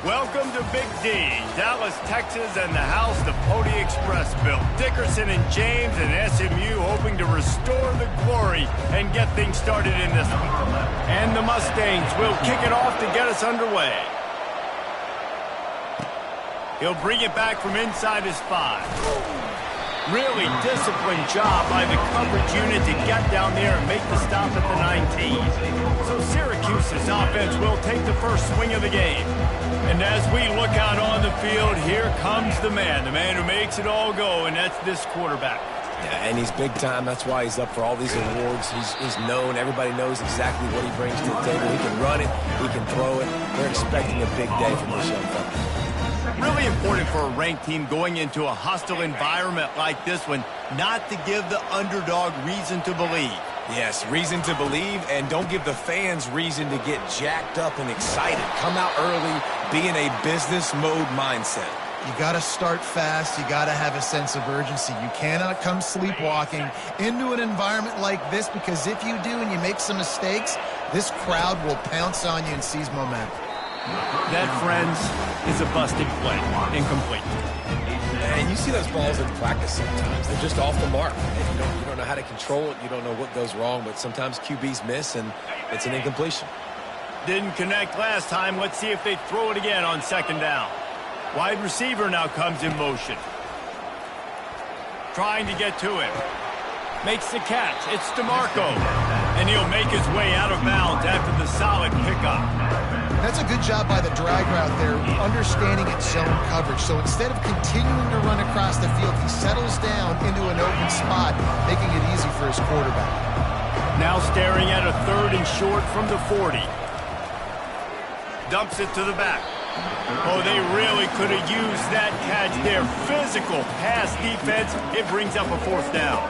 Welcome to Big D, Dallas, Texas, and the house the Pony Express built. Dickerson and James and SMU hoping to restore the glory and get things started in this one. And the Mustangs will kick it off to get us underway. He'll bring it back from inside his 5. Really disciplined job by the coverage unit to get down there and make the stop at the 19. So Syracuse's offense will take the first swing of the game. And as we look out on the field, here comes the man who makes it all go, and that's this quarterback. Yeah, and he's big time. That's why he's up for all these awards. He's known. Everybody knows exactly what he brings to the table. He can run it. He can throw it. They're expecting a big day from this young fella. Really important for a ranked team going into a hostile environment like this one, not to give the underdog reason to believe. Yes, reason to believe, and don't give the fans reason to get jacked up and excited. Come out early, be in a business mode mindset. You got to start fast. You got to have a sense of urgency. You cannot come sleepwalking into an environment like this, because if you do and you make some mistakes, this crowd will pounce on you and seize momentum. That, friends, is a busted play. Incomplete. And you see those balls in practice sometimes. They're just off the mark. And you don't know how to control it. You don't know what goes wrong, but sometimes QBs miss, and it's an incompletion. Didn't connect last time. Let's see if they throw it again on second down. Wide receiver now comes in motion. Trying to get to him. Makes the catch. It's DeMarco. And he'll make his way out of bounds after the solid pickup. That's a good job by the drag route there, understanding its zone coverage. So instead of continuing to run across the field, he settles down into an open spot, making it easy for his quarterback. Now staring at a 3rd and short from the 40. Dumps it to the back. Oh, they really could have used that catch there. Physical pass defense. It brings up a 4th down.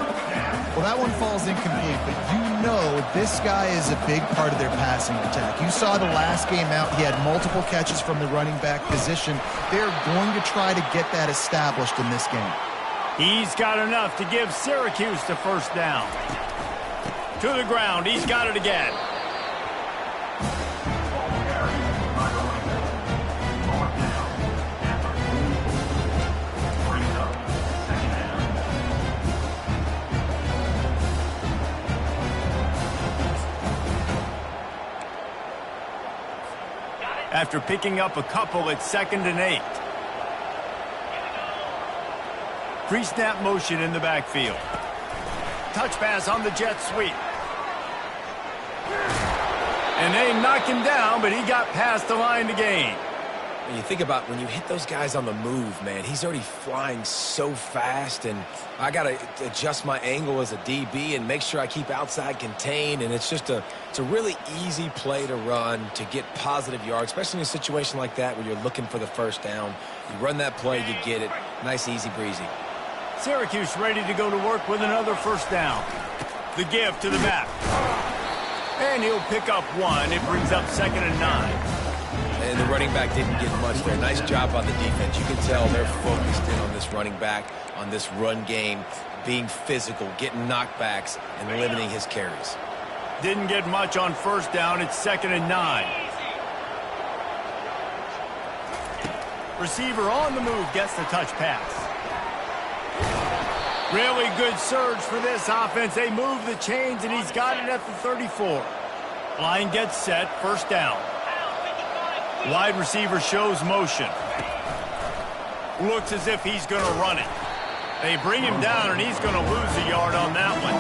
Well, that one falls incomplete, but you know this guy is a big part of their passing attack. You saw the last game out. He had multiple catches from the running back position. They're going to try to get that established in this game. He's got enough to give Syracuse the 1st down. To the ground. He's got it again. After picking up a couple, it's 2nd and 8. Pre-snap motion in the backfield. Touch pass on the jet sweep. And they knock him down, but he got past the line to gain. When you think about when you hit those guys on the move, man, he's already flying so fast, and I got to adjust my angle as a DB and make sure I keep outside contained, and it's a really easy play to run to get positive yards, especially in a situation like that where you're looking for the 1st down. You run that play, you get it. Nice, easy breezy. Syracuse ready to go to work with another 1st down. The give to the back. And he'll pick up 1. It brings up 2nd and 9. And the running back didn't get much there. Nice job on the defense. You can tell they're focused in on this running back, on this run game, being physical, getting knockbacks, and limiting his carries. Didn't get much on 1st down. It's 2nd and 9. Receiver on the move gets the touch pass. Really good surge for this offense. They move the chains, and he's got it at the 34. Line gets set. 1st down. Wide receiver shows motion. Looks as if he's going to run it. They bring him down, and he's going to lose a yard on that one.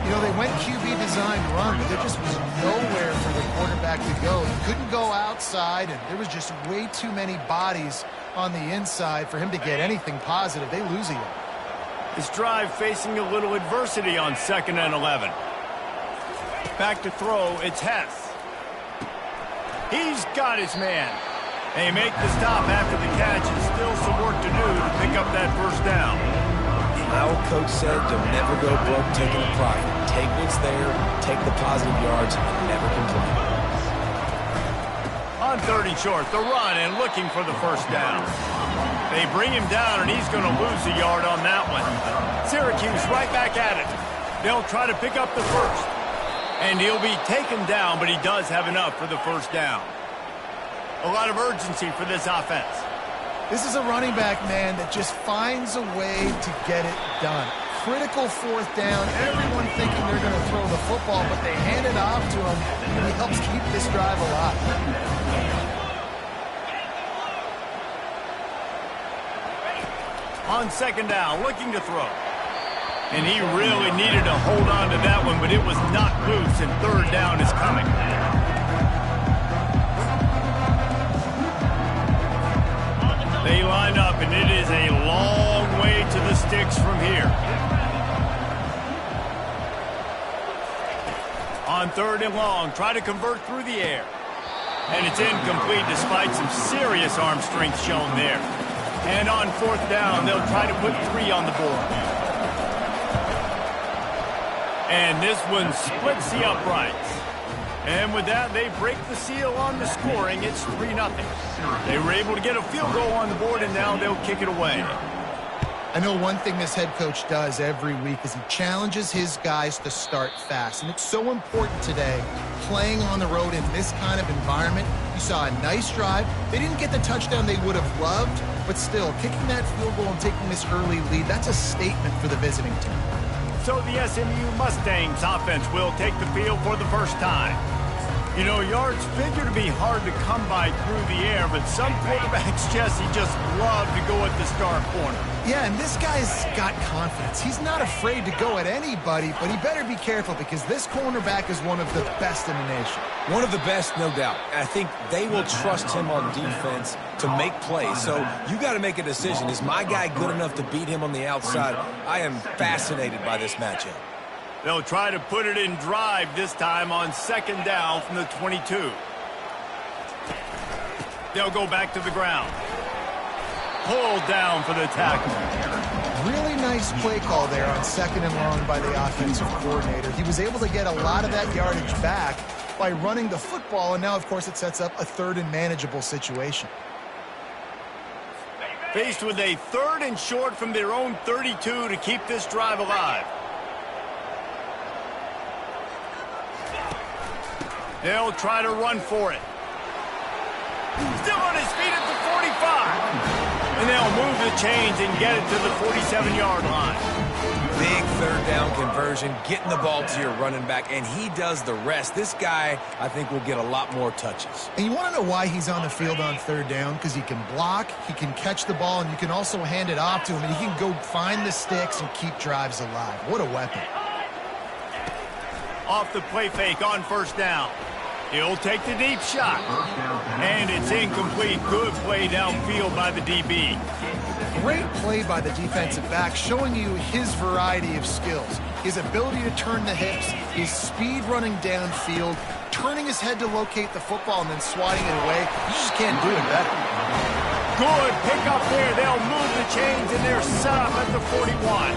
You know, they went QB design run, but there just was nowhere for the quarterback to go. He couldn't go outside, and there was just way too many bodies on the inside for him to get anything positive. They lose a yard. This drive facing a little adversity on 2nd and 11. Back to throw, it's Hess. He's got his man. They make the stop after the catch, and still some work to do to pick up that 1st down. Our coach said to never go broke taking a profit. Take what's there, take the positive yards, and never complain. On 3rd and short, the run and looking for the 1st down. They bring him down, and he's going to lose a yard on that one. Syracuse right back at it. They'll try to pick up the 1st. And he'll be taken down, but he does have enough for the 1st down. A lot of urgency for this offense. This is a running back, man, that just finds a way to get it done. Critical fourth down. Everyone thinking they're going to throw the football, but they hand it off to him, and he helps keep this drive alive. On second down, looking to throw. And he really needed to hold on to that one, but it was knocked loose, and third down is coming. They line up, and it is a long way to the sticks from here. On third and long, try to convert through the air. And it's incomplete despite some serious arm strength shown there. And on fourth down, they'll try to put 3 on the board. And this one splits the uprights. And with that, they break the seal on the scoring. It's 3-0. They were able to get a field goal on the board, and now they'll kick it away. I know one thing this head coach does every week is he challenges his guys to start fast. And it's so important today, playing on the road in this kind of environment. You saw a nice drive. They didn't get the touchdown they would have loved, but still, kicking that field goal and taking this early lead, that's a statement for the visiting team. So the SMU Mustangs offense will take the field for the first time. You know, yards figure to be hard to come by through the air, but some quarterbacks, Jesse, just love to go at the star corner. Yeah, and this guy's got confidence. He's not afraid to go at anybody, but he better be careful because this cornerback is one of the best in the nation. One of the best, no doubt. I think they will trust him on defense to make plays. So you got to make a decision. Is my guy good enough to beat him on the outside? I am fascinated by this matchup. They'll try to put it in drive this time on second down from the 22. They'll go back to the ground. Pulled down for the tackle. Really nice play call there on second and long by the offensive coordinator. He was able to get a lot of that yardage back by running the football, and now, of course, it sets up a third and manageable situation. Faced with a third and short from their own 32 to keep this drive alive. They'll try to run for it. Still on his feet at the 45. And they'll move the chains and get it to the 47-yard line. Big third down conversion, getting the ball to your running back, and he does the rest. This guy, I think, will get a lot more touches. And you want to know why he's on the field on third down? Because he can block, he can catch the ball, and you can also hand it off to him, and he can go find the sticks and keep drives alive. What a weapon. Off the play fake on first down. He'll take the deep shot. And it's incomplete. Good play downfield by the DB. Great play by the defensive back, showing you his variety of skills. His ability to turn the hips, his speed running downfield, turning his head to locate the football and then swatting it away. You just can't do it better. Good pick up there. They'll move the chains, and they're set up at the 41.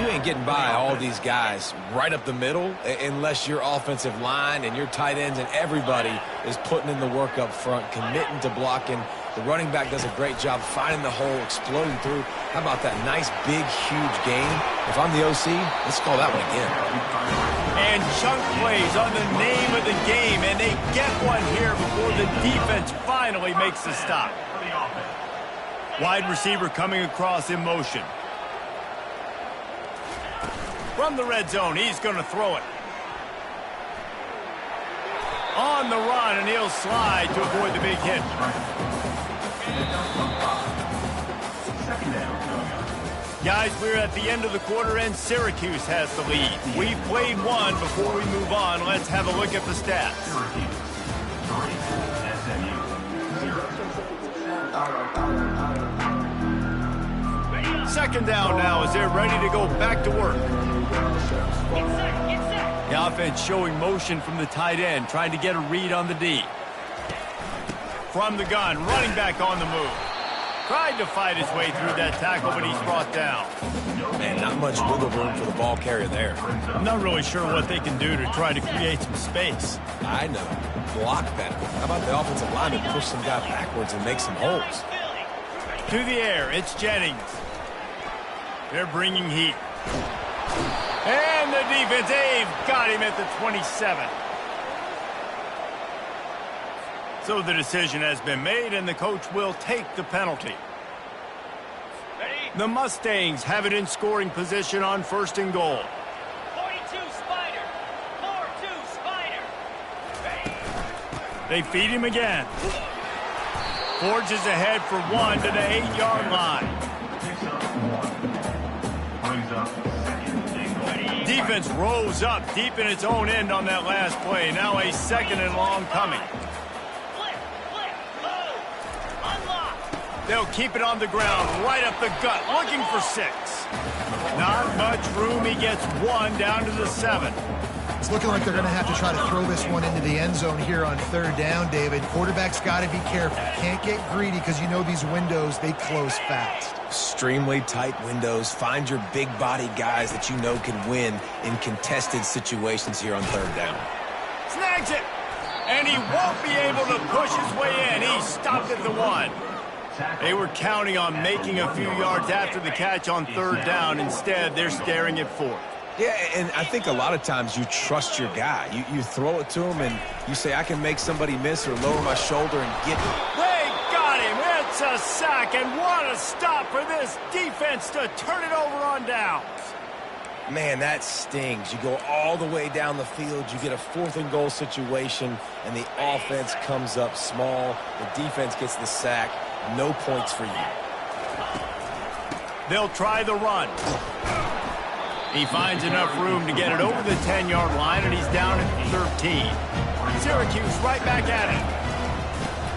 You ain't getting by all these guys right up the middle unless your offensive line and your tight ends and everybody is putting in the work up front, committing to blocking. The running back does a great job finding the hole, exploding through. How about that nice, big, huge gain? If I'm the OC, let's call that one again. And chunk plays on the name of the game, and they get one here before the defense finally makes the stop. Wide receiver coming across in motion. From the red zone, he's going to throw it. On the run, and he'll slide to avoid the big hit. Guys, we're at the end of the quarter, and Syracuse has the lead. We've played one. Before we move on, let's have a look at the stats. Second down now as they're ready to go back to work. The offense showing motion from the tight end, trying to get a read on the D. From the gun, running back on the move. Tried to fight his way through that tackle, but he's brought down. Man, not much wiggle room for the ball carrier there. I'm not really sure what they can do to try to create some space. I know. Block better. How about the offensive lineman push some guy backwards and make some holes? To the air, it's Jennings. They're bringing heat. And the defense, they've got him at the 27. So the decision has been made, and the coach will take the penalty. The Mustangs have it in scoring position on 1st and goal. 42 Spider. 4-2 Spider. They feed him again. Forges ahead for 1 to the 8-yard line. Defense rose up deep in its own end on that last play. Now a 2nd and long coming. They'll keep it on the ground, right up the gut, looking for 6. Not much room. He gets 1 down to the 7. It's looking like they're going to have to try to throw this one into the end zone here on 3rd down, David. Quarterback's got to be careful. Can't get greedy because you know these windows, they close fast. Extremely tight windows. Find your big-body guys that you know can win in contested situations here on 3rd down. Snags it, and he won't be able to push his way in. He stopped at the 1. They were counting on making a few yards after the catch on 3rd down. Instead, they're staring at 4th. Yeah, and I think a lot of times you trust your guy. You throw it to him, and you say, I can make somebody miss or lower my shoulder and get him. They got him. It's a sack, and what a stop for this defense to turn it over on downs. Man, that stings. You go all the way down the field, you get a 4th and goal situation, and the offense comes up small. The defense gets the sack. No points for you. They'll try the run. He finds enough room to get it over the 10-yard line, and he's down at 13. Syracuse right back at it.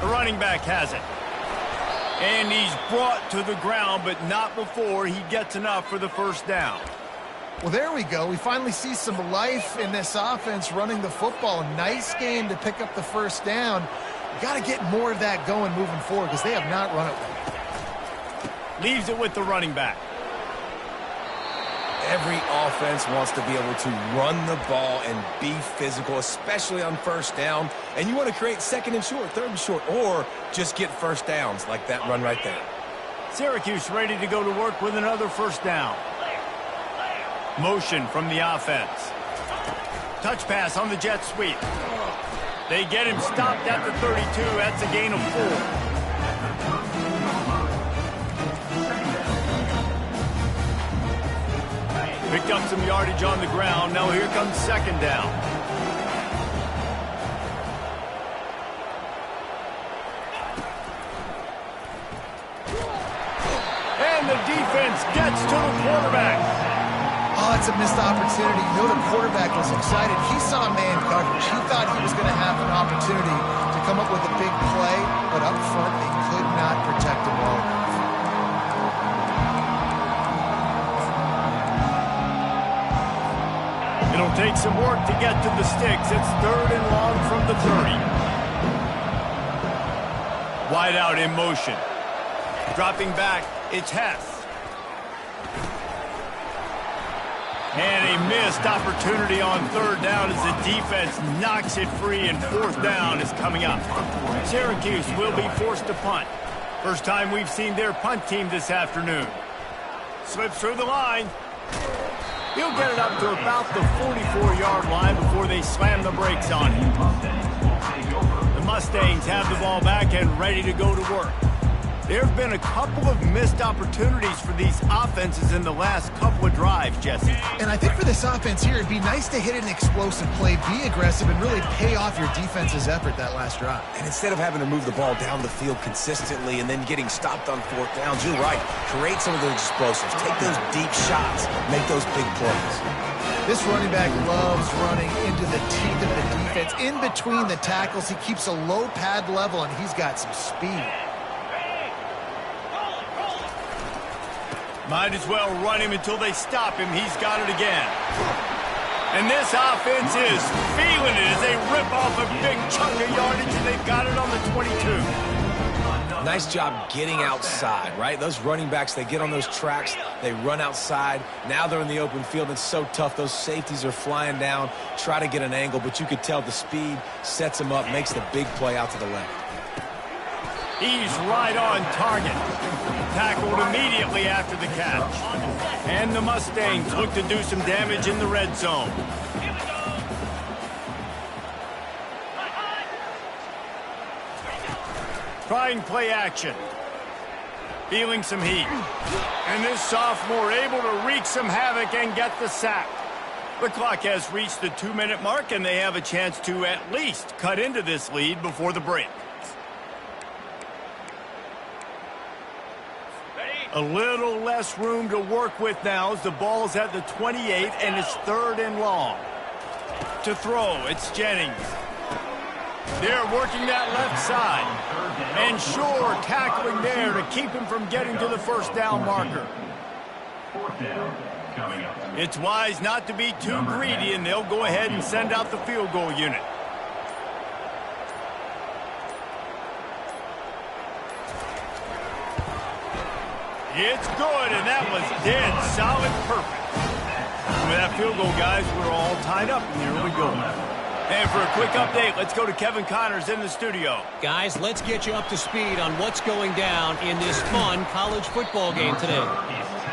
The running back has it. And he's brought to the ground, but not before he gets enough for the 1st down. Well, there we go. We finally see some life in this offense running the football. Nice game to pick up the 1st down. You got to get more of that going moving forward because they have not run it well. Leaves it with the running back. Every offense wants to be able to run the ball and be physical, especially on 1st down. And you want to create 2nd and short, 3rd and short, or just get 1st downs like that run right there. Syracuse ready to go to work with another 1st down. Motion from the offense. Touch pass on the jet sweep. They get him stopped at the 32. That's a gain of 4. Picked up some yardage on the ground. Now here comes 2nd down. And the defense gets to the quarterback. Oh, it's a missed opportunity. You know the quarterback was excited. He saw man coverage. He thought he was going to have an opportunity to come up with a big play, but up front they could not protect him well enough. It'll take some work to get to the sticks. It's 3rd and long from the 30. Wide out in motion. Dropping back, it's Hess. And a missed opportunity on 3rd down as the defense knocks it free, and 4th down is coming up. Syracuse will be forced to punt. First time we've seen their punt team this afternoon. Slips through the line. He'll get it up to about the 44-yard line before they slam the brakes on him. The Mustangs have the ball back and ready to go to work. There have been a couple of missed opportunities for these offenses in the last couple of drives, Jesse. And I think for this offense here, it'd be nice to hit an explosive play, be aggressive, and really pay off your defense's effort that last drive. And instead of having to move the ball down the field consistently and then getting stopped on 4th downs, you're right. Create some of those explosives. Take those deep shots. Make those big plays. This running back loves running into the teeth of the defense. In between the tackles, he keeps a low pad level, and he's got some speed. Might as well run him until they stop him. He's got it again. And this offense is feeling it as they rip off a big chunk of yardage, and they've got it on the 22. Nice job getting outside, right? Those running backs, they get on those tracks, they run outside. Now they're in the open field. It's so tough. Those safeties are flying down, try to get an angle, but you could tell the speed sets them up, makes the big play out to the left. He's right on target. Tackled immediately after the catch. And the Mustangs look to do some damage in the red zone. Trying play action. Feeling some heat. And this sophomore able to wreak some havoc and get the sack. The clock has reached the 2-minute mark, and they have a chance to at least cut into this lead before the break. A little less room to work with now as the ball's at the 28 and it's 3rd and long. To throw, it's Jennings. They're working that left side. And sure, tackling there to keep him from getting to the first down marker. It's wise not to be too greedy, and they'll go ahead and send out the field goal unit. It's good, and that was dead solid perfect. With that field goal, guys, we're all tied up, and here we go. And for a quick update, let's go to Kevin Connors in the studio. Guys, let's get you up to speed on what's going down in this fun college football game today.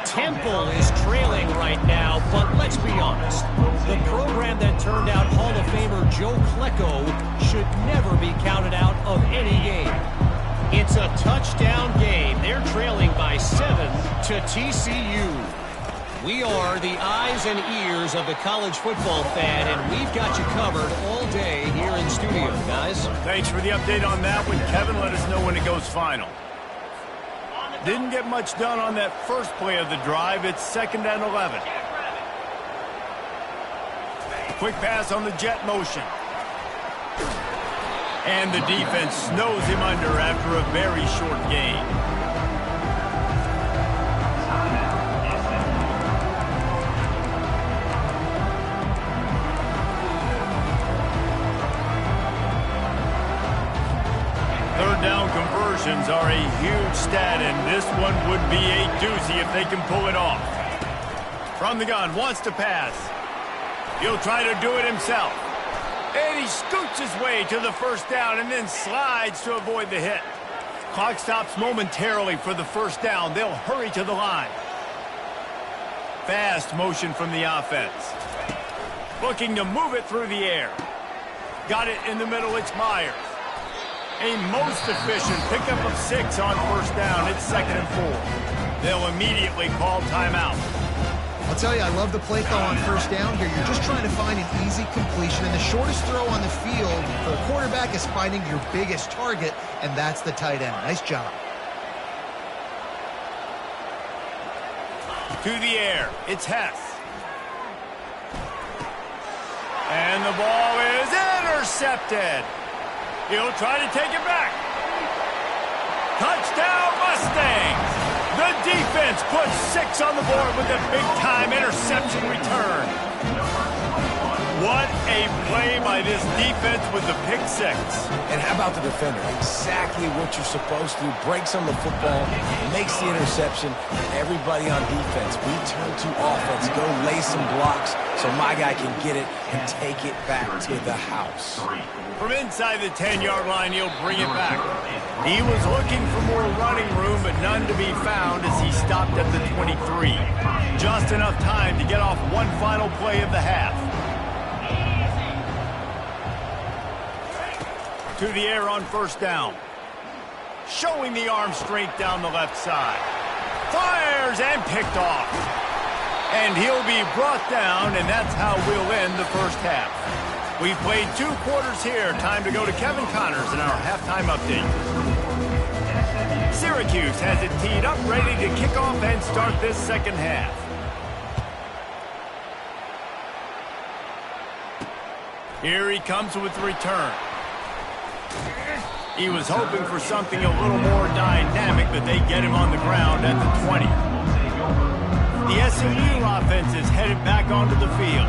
Temple is trailing right now, but let's be honest. The program that turned out Hall of Famer Joe Klecko should never be counted out of any game. It's a touchdown game. They're trailing by 7 to TCU. We are the eyes and ears of the college football fan, and we've got you covered all day here in studio, guys. Thanks for the update on that one, Kevin. Let us know when it goes final. Didn't get much done on that first play of the drive. It's 2nd and 11. Quick pass on the jet motion. And the defense snows him under after a very short gain. Third down conversions are a huge stat, and this one would be a doozy if they can pull it off. From the gun, wants to pass. He'll try to do it himself. And he scoots his way to the first down and then slides to avoid the hit. Clock stops momentarily for the first down. They'll hurry to the line. Fast motion from the offense. Looking to move it through the air. Got it in the middle, it's Myers. A most efficient pickup of 6 on first down. It's 2nd and 4. They'll immediately call timeout. I'll tell you, I love the play call on first down here. You're just trying to find an easy completion, and the shortest throw on the field for the quarterback is finding your biggest target, and that's the tight end. Nice job. To the air, it's Hess. And the ball is intercepted. He'll try to take it back. Touchdown, Mustangs! The defense puts 6 on the board with a big-time interception return. What a play by this defense with the pick 6. And how about the defender? Exactly what you're supposed to. Breaks on the football, makes the interception. Everybody on defense, we turn to offense. Go lay some blocks so my guy can get it and take it back to the house. From inside the 10-yard line, he'll bring it back. He was looking for more running room, but none to be found as he stopped at the 23. Just enough time to get off one final play of the half. To the air on first down. Showing the arm strength down the left side. Fires and picked off. And he'll be brought down, and that's how we'll end the first half. We've played 2 quarters here. Time to go to Kevin Connors in our halftime update. Syracuse has it teed up, ready to kick off and start this second half. Here he comes with the return. He was hoping for something a little more dynamic, but they get him on the ground at the 20. The SMU offense is headed back onto the field.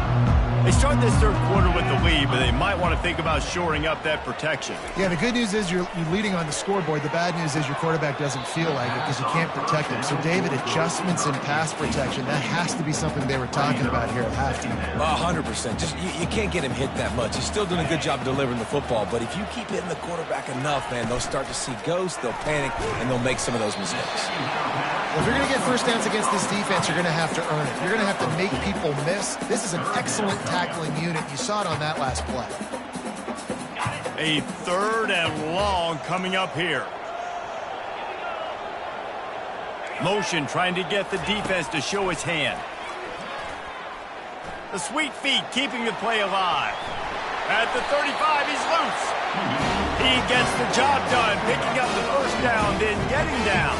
They start this third quarter with the lead, but they might want to think about shoring up that protection. Yeah, the good news is you're leading on the scoreboard. The bad news is your quarterback doesn't feel like it because you can't protect him. So, David, adjustments in pass protection, that has to be something they were talking about here at halftime. 100%. Just you can't get him hit that much. He's still doing a good job delivering the football, but if you keep hitting the quarterback enough, man, they'll start to see ghosts, they'll panic, and they'll make some of those mistakes. Well, if you're going to get first downs against this defense, you're going to have to earn it. You're going to have to make people miss. This is an excellent tackling unit. You saw it on that last play. A 3rd and long coming up here. Motion trying to get the defense to show his hand. The sweet feet keeping the play alive. At the 35, he's loose. He gets the job done, picking up the first down, then getting down.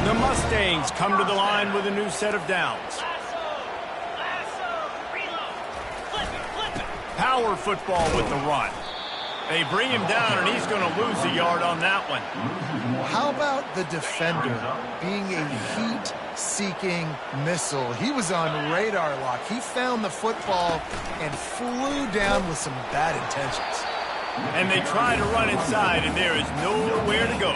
The Mustangs come to the line with a new set of downs. Power football with the run. They bring him down, and he's going to lose a yard on that one. How about the defender being a heat-seeking missile? He was on radar lock. He found the football and flew down with some bad intentions. And they try to run inside, and there is nowhere to go.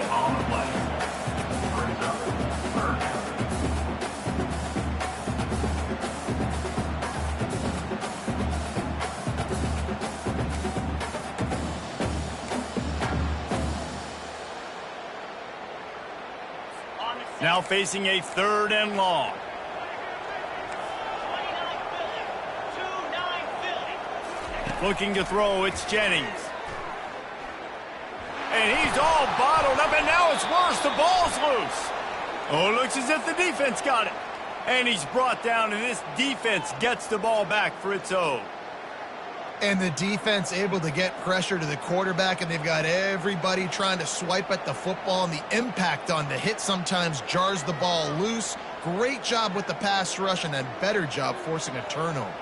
Now facing a 3rd and long. Looking to throw, it's Jennings. And he's all bottled up, and now it's worse. The ball's loose. Oh, looks as if the defense got it. And he's brought down, and this defense gets the ball back for its own. And the defense able to get pressure to the quarterback, and they've got everybody trying to swipe at the football, and the impact on the hit sometimes jars the ball loose. Great job with the pass rush, and a better job forcing a turnover.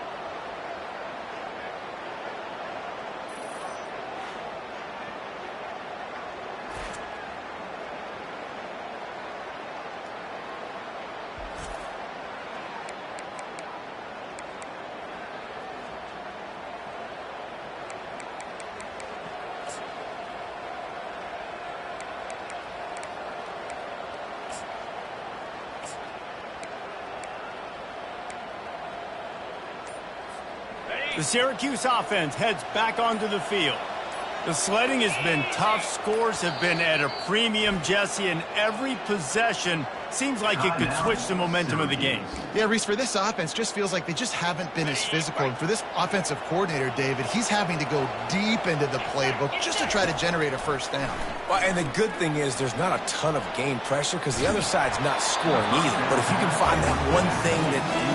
The Syracuse offense heads back onto the field. The sledding has been tough. Scores have been at a premium, Jesse, and every possession seems like it could switch the momentum of the game. Yeah, Reese, for this offense, just feels like they just haven't been as physical. And for this offensive coordinator, David, he's having to go deep into the playbook just to try to generate a first down. Well, and the good thing is there's not a ton of game pressure because the other side's not scoring either. But if you can find that one thing,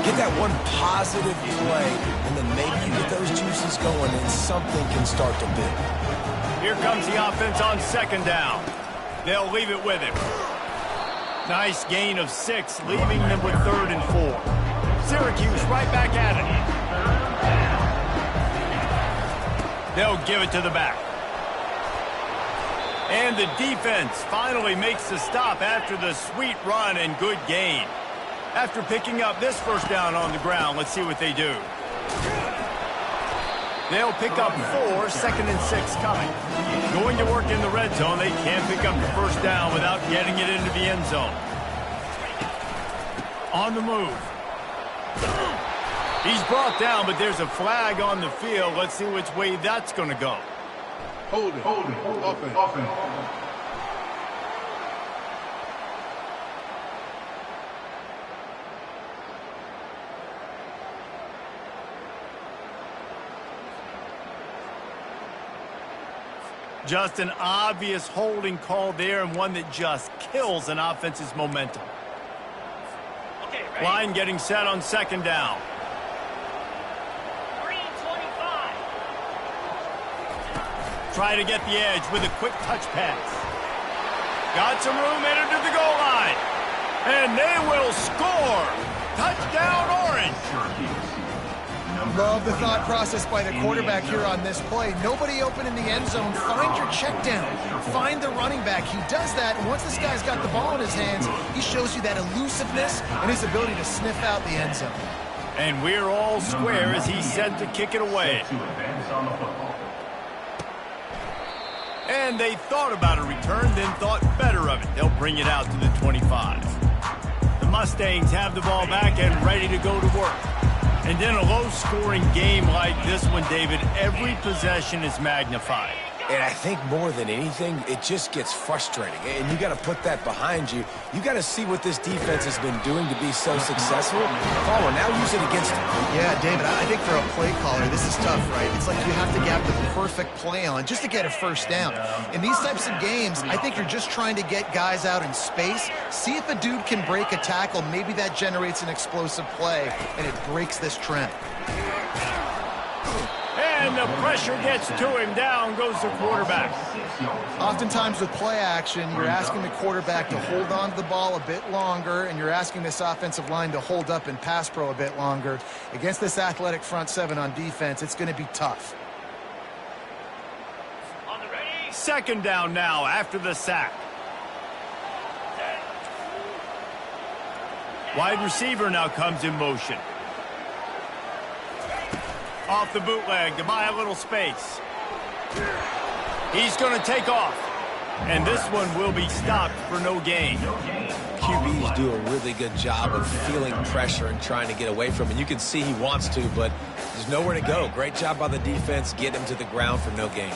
get that one positive play, and then maybe you get those juices going and something can start to build. Here comes the offense on 2nd down. They'll leave it with him. Nice gain of 6, leaving them with 3rd and 4. Syracuse right back at it. They'll give it to the back. And the defense finally makes the stop after the sweet run and good gain. After picking up this first down on the ground, let's see what they do. They'll pick up 4, 2nd and 6 coming. Going to work in the red zone, they can't pick up the first down without getting it into the end zone. On the move. He's brought down, but there's a flag on the field. Let's see which way that's going to go. Hold it. Offense. Just an obvious holding call there, and one that just kills an offense's momentum. Okay, Line getting set on 2nd down. 3:25. Try to get the edge with a quick touch pass. Got some room, entered to the goal line. And they will score. Touchdown, Orange. Love the thought process by the quarterback here on this play. Nobody open in the end zone. Find your check down. Find the running back. He does that, and once this guy's got the ball in his hands, he shows you that elusiveness and his ability to sniff out the end zone. And we're all square as he's set to kick it away. And they thought about a return, then thought better of it. They'll bring it out to the 25. The Mustangs have the ball back and ready to go to work. And in a low-scoring game like this one, David, every possession is magnified. And I think more than anything, it just gets frustrating. And you got to put that behind you. You got to see what this defense has been doing to be so successful. Call it now, use it against them. Yeah, David, I think for a play caller, this is tough, right? It's like you have to get the perfect play on just to get a first down. In these types of games, I think you're just trying to get guys out in space, see if a dude can break a tackle. Maybe that generates an explosive play, and it breaks this trend. And the pressure gets to him. Down goes the quarterback. Oftentimes with play action, you're asking the quarterback to hold on to the ball a bit longer, and you're asking this offensive line to hold up in pass pro a bit longer. Against this athletic front seven on defense, it's going to be tough. On the ready. Second down now after the sack. Wide receiver now comes in motion. Off the bootleg to buy a little space. He's going to take off. And this one will be stopped for no gain. QBs do a really good job of feeling pressure and trying to get away from it. You can see he wants to, but there's nowhere to go. Great job by the defense, get him to the ground for no gain.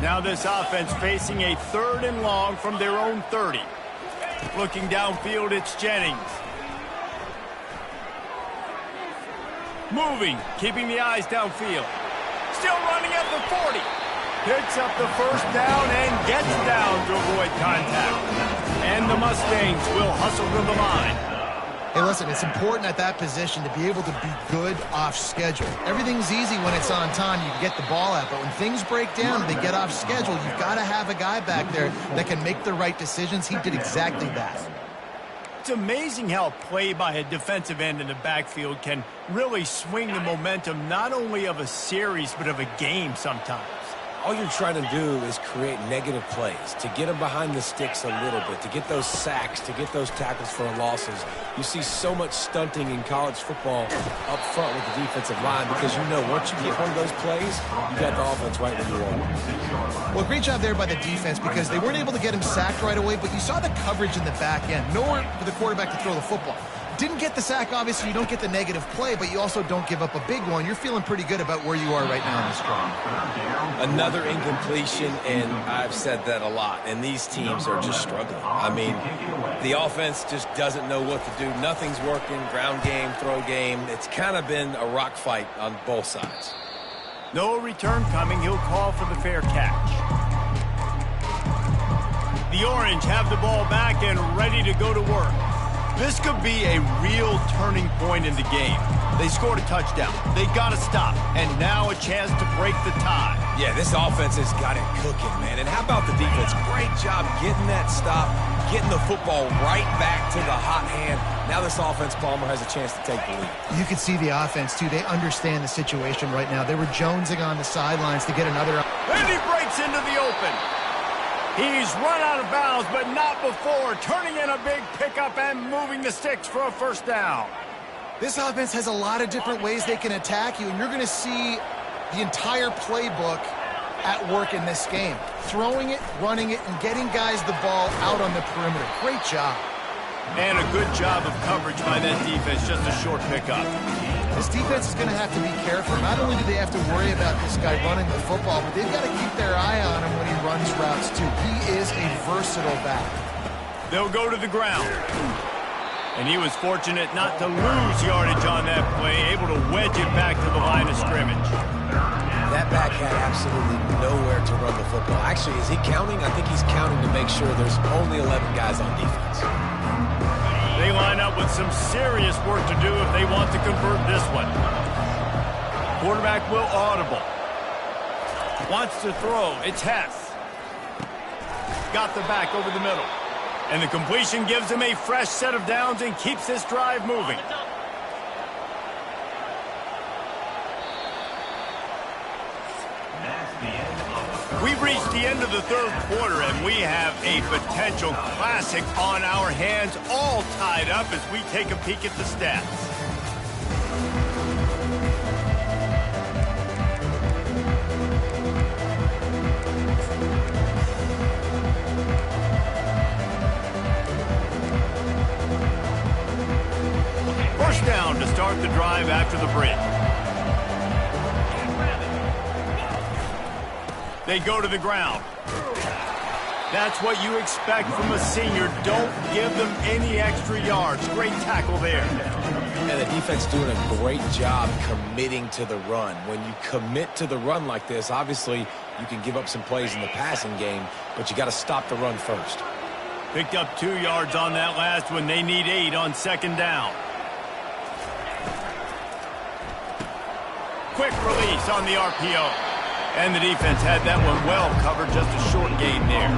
Now this offense facing a 3rd and long from their own 30. Looking downfield, it's Jennings. Moving, keeping the eyes downfield. Still running at the 40. Picks up the first down and gets down to avoid contact. And the Mustangs will hustle to the line. Hey, listen, it's important at that position to be able to be good off schedule. Everything's easy when it's on time. You can get the ball out. But when things break down and they get off schedule, you've got to have a guy back there that can make the right decisions. He did exactly that. It's amazing how play by a defensive end in the backfield can really swing the momentum not only of a series but of a game sometimes. All you're trying to do is create negative plays, to get them behind the sticks a little bit, to get those sacks, to get those tackles for losses. You see so much stunting in college football up front with the defensive line because you know once you get one of those plays, you got the offense right where you want it. Well, great job there by the defense because they weren't able to get him sacked right away, but you saw the coverage in the back end. Nowhere for the quarterback to throw the football. Didn't get the sack, obviously. You don't get the negative play, but you also don't give up a big one. You're feeling pretty good about where you are right now in this drive. Another incompletion, and I've said that a lot, and these teams are just struggling. I mean, the offense just doesn't know what to do. Nothing's working, ground game, throw game. It's kind of been a rock fight on both sides. No return coming. He'll call for the fair catch. The Orange have the ball back and ready to go to work. This could be a real turning point in the game. They scored a touchdown. They got to stop. And now a chance to break the tie. Yeah, this offense has got it cooking, man. And how about the defense? Great job getting that stop, getting the football right back to the hot hand. Now this offense, Palmer, has a chance to take the lead. You can see the offense, too. They understand the situation right now. They were jonesing on the sidelines to get another. And he breaks into the open. He's run out of bounds, but not before turning in a big pickup and moving the sticks for a first down. This offense has a lot of different ways they can attack you, and you're going to see the entire playbook at work in this game. Throwing it, running it, and getting guys the ball out on the perimeter. Great job. And a good job of coverage by that defense, just a short pickup. This defense is going to have to be careful. Not only do they have to worry about this guy running the football, but they've got to keep their eye on him when he runs routes, too. He is a versatile back. They'll go to the ground. And he was fortunate not to lose yardage on that play, able to wedge it back to the line of scrimmage. That back had absolutely nowhere to run the football. Actually, is he counting? I think he's counting to make sure there's only 11 guys on defense. They line up with some serious work to do if they want to convert this one. Quarterback will audible. Wants to throw. It's Hess. Got the back over the middle. And the completion gives him a fresh set of downs and keeps this drive moving. We've reached the end of the third quarter, and we have a potential classic on our hands, all tied up as we take a peek at the stats. First down to start the drive after the break. They go to the ground. That's what you expect from a senior. Don't give them any extra yards. Great tackle there. And the defense doing a great job committing to the run. When you commit to the run like this, obviously you can give up some plays in the passing game, but you got to stop the run first. Picked up 2 yards on that last one. They need 8 on second down. Quick release on the RPO. And the defense had that one well covered, just a short gain there.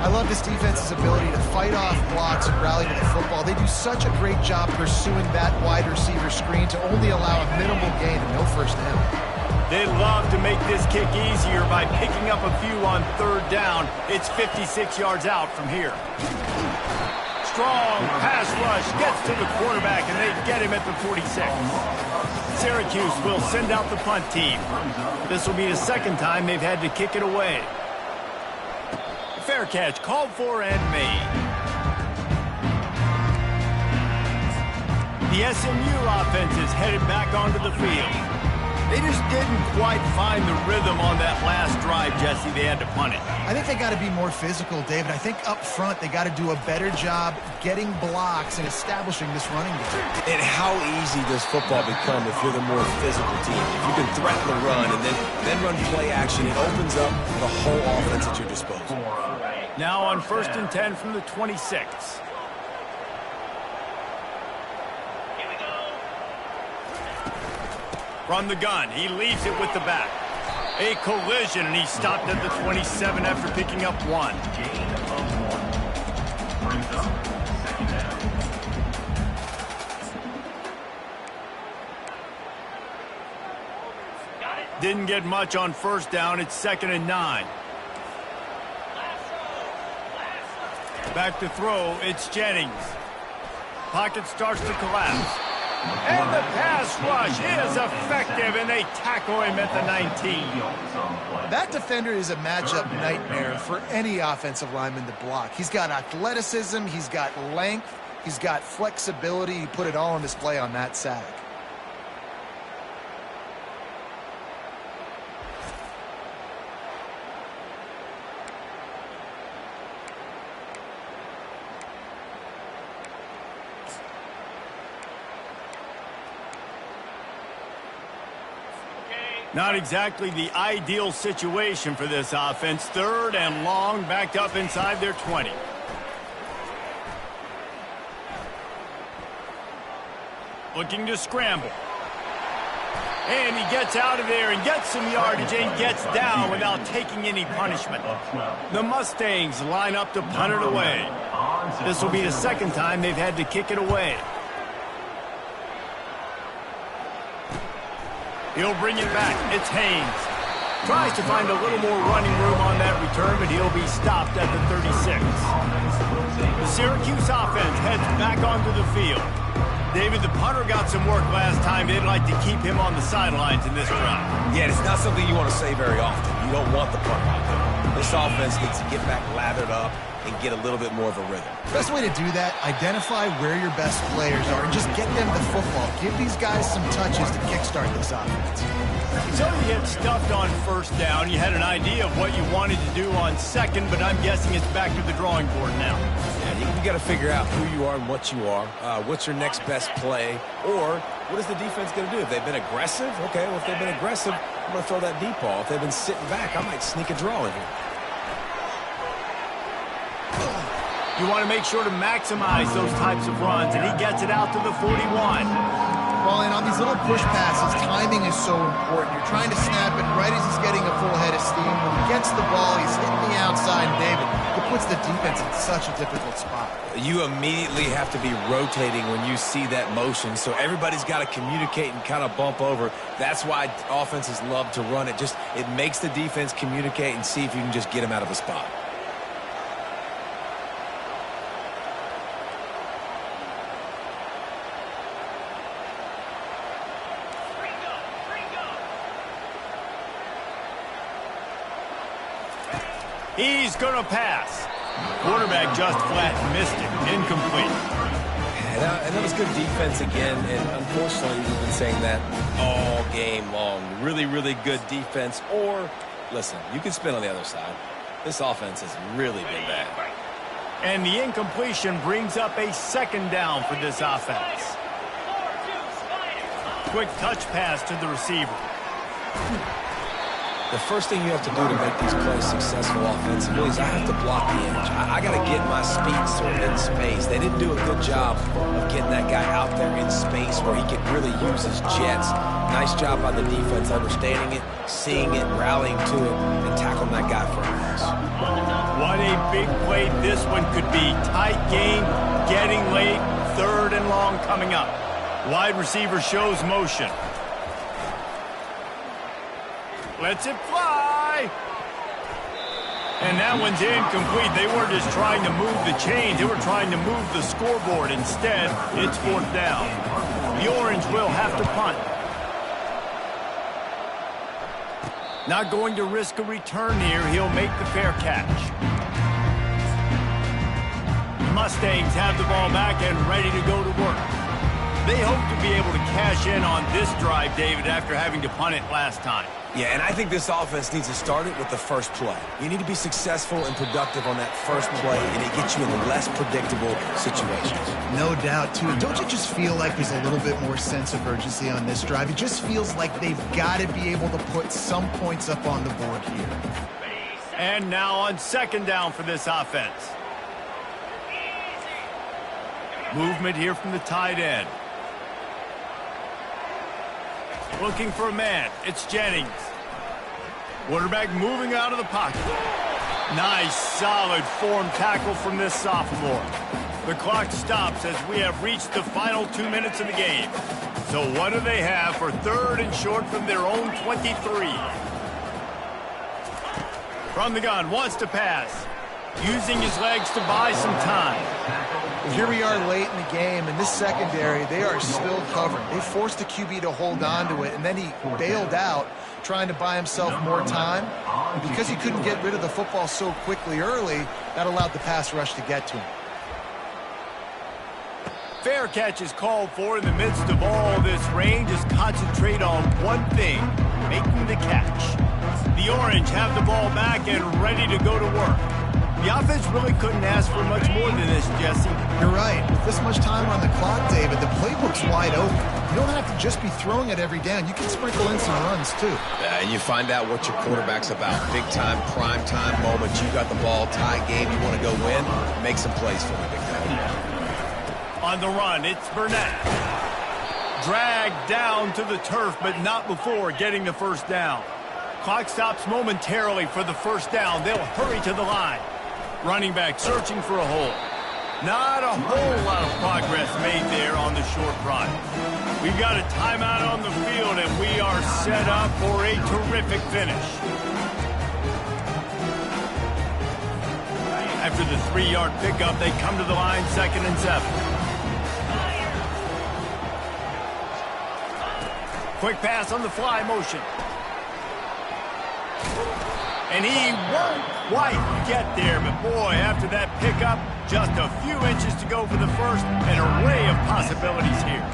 I love this defense's ability to fight off blocks and rally to the football. They do such a great job pursuing that wide receiver screen to only allow a minimal gain and no first down. They love to make this kick easier by picking up a few on third down. It's 56 yards out from here. Strong pass rush gets to the quarterback, and they get him at the 46. Syracuse will send out the punt team. This will be the second time they've had to kick it away. Fair catch called for and made. The SMU offense is headed back onto the field. They just didn't quite find the rhythm on that last drive, Jesse. They had to punt it. I think they got to be more physical, David. I think up front they got to do a better job getting blocks and establishing this running game. And how easy does football become if you're the more physical team? If you can threaten the run and then run play action, it opens up the whole offense at your disposal. Now on 1st and 10 from the 26. From the gun, he leaves it with the back. A collision, and he stopped at the 27 after picking up 1. Didn't get much on first down. It's 2nd and 9. Back to throw. It's Jennings. Pocket starts to collapse. And the pass rush is effective, and they tackle him at the 19. That defender is a matchup nightmare for any offensive lineman to block. He's got athleticism, he's got length, he's got flexibility. He put it all on display on that sack. Not exactly the ideal situation for this offense. 3rd and long, backed up inside their 20. Looking to scramble. And he gets out of there and gets some yardage and gets down without taking any punishment. The Mustangs line up to punt it away. This will be the second time they've had to kick it away. He'll bring it back. It's Haynes. Tries to find a little more running room on that return, but he'll be stopped at the 36. The Syracuse offense heads back onto the field. David, the punter got some work last time. They'd like to keep him on the sidelines in this drive. Yeah, it's not something you want to say very often. You don't want the punter out there. This offense needs to get back lathered up and get a little bit more of a rhythm. Best way to do that, identify where your best players are and just get them the football. Give these guys some touches to kickstart this offense. So you get stuffed on first down. You had an idea of what you wanted to do on second, but I'm guessing it's back to the drawing board now. Yeah, you got to figure out who you are and what you are. What's your next best play? Or what is the defense going to do? If they've been aggressive, okay, well, if they've been aggressive, I'm going to throw that deep ball. If they've been sitting back, I might sneak a draw in here. You want to make sure to maximize those types of runs, and he gets it out to the 41. Well, and on these little push passes, timing is so important. You're trying to snap it right as he's getting a full head of steam. When he gets the ball, he's hitting the outside, David. It puts the defense in such a difficult spot. You immediately have to be rotating when you see that motion, so everybody's got to communicate and kind of bump over. That's why offenses love to run it. It makes the defense communicate and see if you can just get them out of a spot. He's going to pass. Quarterback just flat missed it. Incomplete. And that was good defense again, and unfortunately we've been saying that all game long. Really, really good defense, or Listen, you can spin on the other side. This offense has really been bad. And the incompletion brings up a second down for this offense. Quick touch pass to the receiver. The first thing you have to do to make these plays successful offensively is I have to block the edge. I got to get my speed sort of in space. They didn't do a good job of getting that guy out there in space where he could really use his jets. Nice job by the defense understanding it, seeing it, rallying to it, and tackling that guy for a loss. What a big play this one could be. Tight game, getting late, 3rd and long coming up. Wide receiver shows motion. Lets it fly. And that one's incomplete. They weren't just trying to move the chains. They were trying to move the scoreboard. Instead, it's 4th down. The Orange will have to punt. Not going to risk a return here. He'll make the fair catch. The Mustangs have the ball back and ready to go to work. They hope to be able to cash in on this drive, David, after having to punt it last time. Yeah, and I think this offense needs to start it with the first play. You need to be successful and productive on that first play, and it gets you in less predictable situations. No doubt, too. Don't you just feel like there's a little bit more sense of urgency on this drive? It just feels like they've got to be able to put some points up on the board here. And now on 2nd down for this offense. Movement here from the tight end. Looking for a man. It's Jennings. Quarterback moving out of the pocket. Nice, solid form tackle from this sophomore. The clock stops as we have reached the final 2 minutes of the game. So what do they have for 3rd and short from their own 23? From the gun, wants to pass. Using his legs to buy some time. Here we are late in the game, and this secondary, they are still covering. They forced the QB to hold on to it, and then he bailed out, trying to buy himself more time. And because he couldn't get rid of the football so quickly early, that allowed the pass rush to get to him. Fair catch is called for in the midst of all this rain. Just concentrate on one thing, making the catch. The Orange have the ball back and ready to go to work. The offense really couldn't ask for much more than this, Jesse. You're right. With this much time on the clock, David, the playbook's wide open. You don't have to just be throwing it every down. You can sprinkle in some runs, too. And you find out what your quarterback's about. Big-time, prime-time moment. You got the ball, tie game, you want to go win, make some plays for me, big guy. On the run, it's Burnett. Dragged down to the turf, but not before getting the first down. Clock stops momentarily for the first down. They'll hurry to the line. Running back searching for a hole. Not a whole lot of progress made there on the short run. We've got a timeout on the field, and we are set up for a terrific finish. After the 3-yard pickup, they come to the line, 2nd and 7. Quick pass on the fly motion. And he won't quite get there, but boy, after that pickup, just a few inches to go for the first, an array of possibilities here.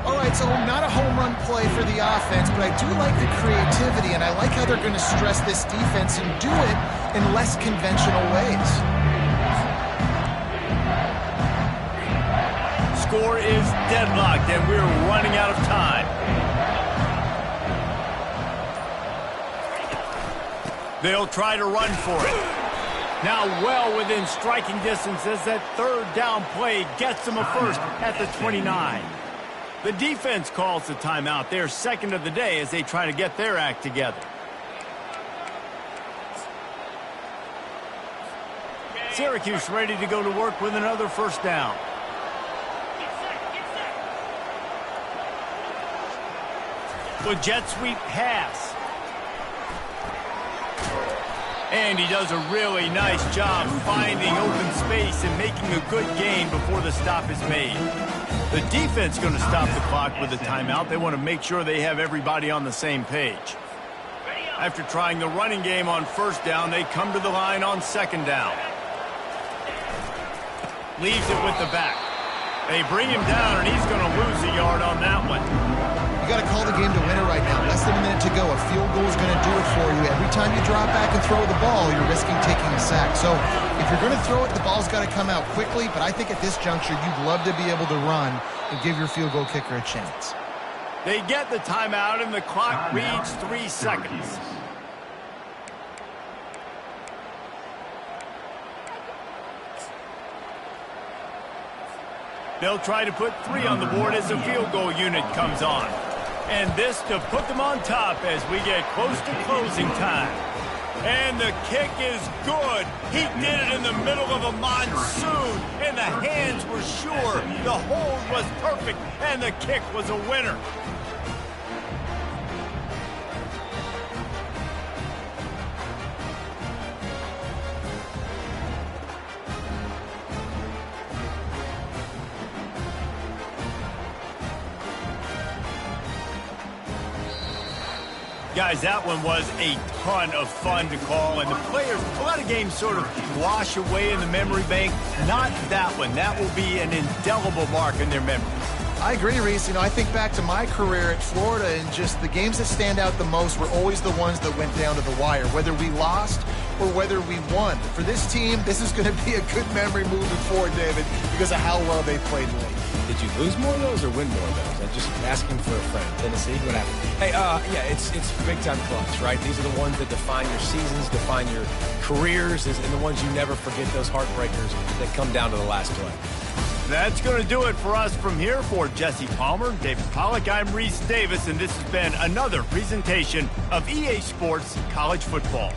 All right, so not a home run play for the offense, but I do like the creativity, and I like how they're going to stress this defense and do it in less conventional ways. Score is deadlocked, and we're running out of time. They'll try to run for it. Now well within striking distance as that 3rd down play gets them a first at the 29. The defense calls the timeout. They're 2nd of the day as they try to get their act together. Syracuse ready to go to work with another first down. With jet sweep pass. And he does a really nice job finding open space and making a good gain before the stop is made. The defense going to stop the clock with a timeout. They want to make sure they have everybody on the same page. After trying the running game on 1st down, they come to the line on 2nd down. Leaves it with the back. They bring him down, and he's going to lose a yard on that one. You got to call the game to win it right now. Less than a minute to go. A field goal is going to do it for you. Every time you drop back and throw the ball, you're risking taking a sack. So if you're going to throw it, the ball's got to come out quickly. But I think at this juncture, you'd love to be able to run and give your field goal kicker a chance. They get the timeout, and the clock reads 3 seconds. They'll try to put 3 on the board as the field goal unit comes on. And this to put them on top as we get close to closing time. And the kick is good. He did it in the middle of a monsoon, and the hands were sure. The hold was perfect, and the kick was a winner. Guys, that one was a ton of fun to call, and the players, a lot of games sort of wash away in the memory bank. Not that one. That will be an indelible mark in their memory. I agree, Reese. I think back to my career at Florida, and just the games that stand out the most were always the ones that went down to the wire, whether we lost or whether we won. For this team, this is going to be a good memory moving forward, David, because of how well they played late. Did you lose more of those or win more of those? I'm just asking for a friend. Tennessee, what happened? Hey, yeah, it's big-time clutch, right? These are the ones that define your seasons, define your careers, and the ones you never forget, those heartbreakers that come down to the last play. That's going to do it for us from here. For Jesse Palmer, David Pollack, I'm Reese Davis, and this has been another presentation of EA Sports College Football.